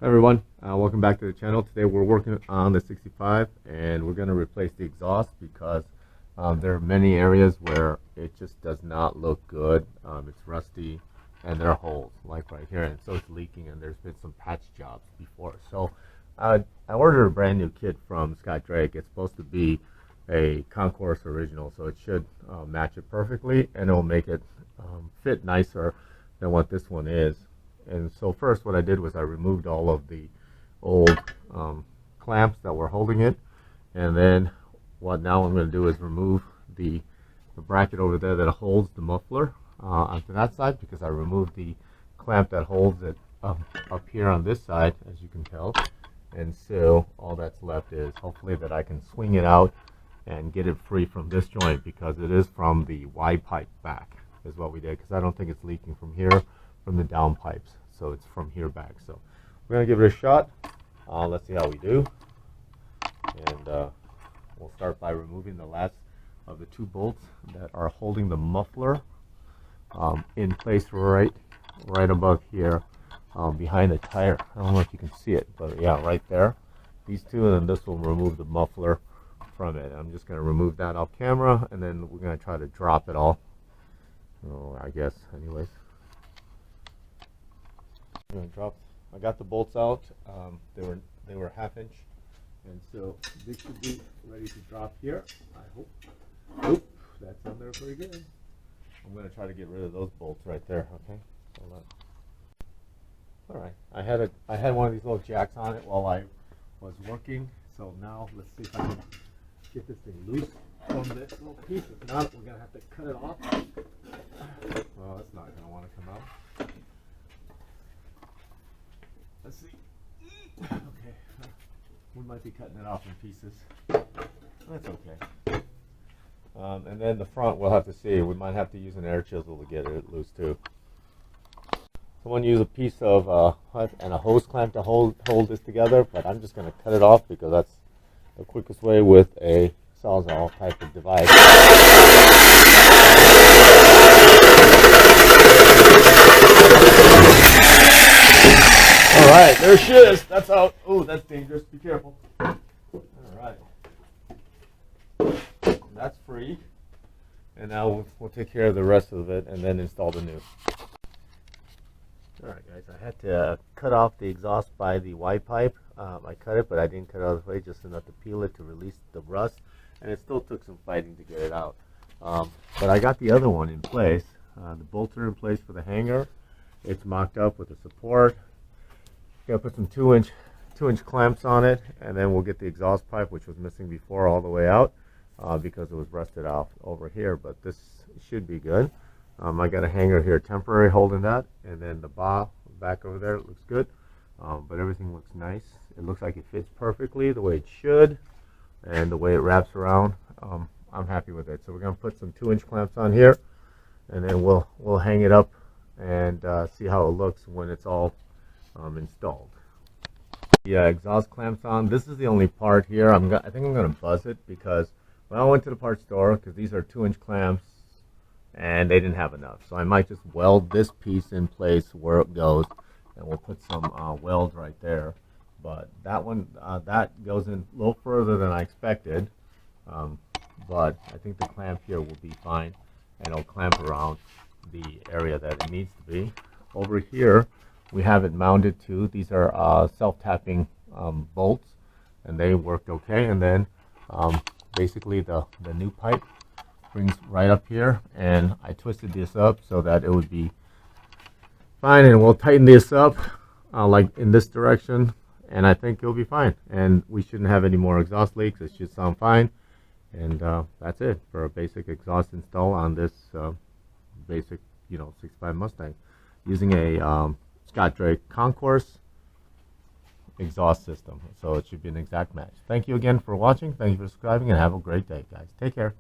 Hi everyone, welcome back to the channel. Today we're working on the 65 and we're going to replace the exhaust because there are many areas where it just does not look good. It's rusty and there are holes like right here, and so it's leaking, and there's been some patch jobs before. So I ordered a brand new kit from Scott Drake. It's supposed to be a Concourse original, so it should match it perfectly, and it will make it fit nicer than what this one is. And so first what I did was I removed all of the old clamps that were holding it, and then what now I'm going to do is remove the bracket over there that holds the muffler onto that side, because I removed the clamp that holds it up here on this side, as you can tell. And so all that's left is hopefully that I can swing it out and get it free from this joint, because it is from the Y pipe back is what we did, because I don't think it's leaking from here from the down pipes, so it's from here back. So we're gonna give it a shot. Let's see how we do, and we'll start by removing the last of the two bolts that are holding the muffler in place right above here, behind the tire. I don't know if you can see it, but yeah, right there, these two, and then this will remove the muffler from it. I'm just going to remove that off camera, and then we're going to try to drop it all, I guess. Anyways, I'm going to drop. I got the bolts out. They were 1/2 inch, and so this should be ready to drop here, I hope. Oop, that's on there pretty good. I'm going to try to get rid of those bolts right there. Okay, hold on. All right, I had one of these little jacks on it while I was working, so now let's see if I can get this thing loose from this little piece. If not, we're going to have to cut it off. Well, that's not going to want to come out. Let's see. Okay, we might be cutting it off in pieces. That's okay. And then the front, we'll have to see. We might have to use an air chisel to get it loose too. Someone use a piece of hut and a hose clamp to hold this together, but I'm just going to cut it off because that's the quickest way with a Sawzall type of device. All right, there she is. That's out. Oh, that's dangerous. Be careful. All right. That's free, and now we'll take care of the rest of it and then install the new. All right, guys, I had to cut off the exhaust by the Y pipe. I cut it, but I didn't cut it all the way, just enough to peel it to release the rust, and it still took some fighting to get it out. But I got the other one in place. The bolts are in place for the hanger. It's mocked up with the support. Got to put some 2-inch clamps on it, and then we'll get the exhaust pipe, which was missing before, all the way out. Because it was rusted off over here, but this should be good. I got a hanger here, temporary, holding that, and then the bar back over there, it looks good. But everything looks nice. It looks like it fits perfectly the way it should, and the way it wraps around. I'm happy with it. So we're gonna put some 2-inch clamps on here, and then we'll hang it up and see how it looks when it's all installed. Yeah, exhaust clamps on. This is the only part here. I think I'm gonna buzz it, because when I went to the parts store, because these are 2-inch clamps, and they didn't have enough. So I might just weld this piece in place where it goes, and we'll put some weld right there. But that one, that goes in a little further than I expected. But I think the clamp here will be fine, and it'll clamp around the area that it needs to be. Over here, we have it mounted to, these are self-tapping bolts, and they worked okay. And then basically the new pipe brings right up here, and I twisted this up so that it would be fine, and we'll tighten this up like in this direction, and I think it'll be fine, and we shouldn't have any more exhaust leaks. It should sound fine, and that's it for a basic exhaust install on this basic 65 Mustang, using a Scott Drake Concourse exhaust system. So it should be an exact match. Thank you again for watching. Thank you for subscribing, and have a great day, guys. Take care.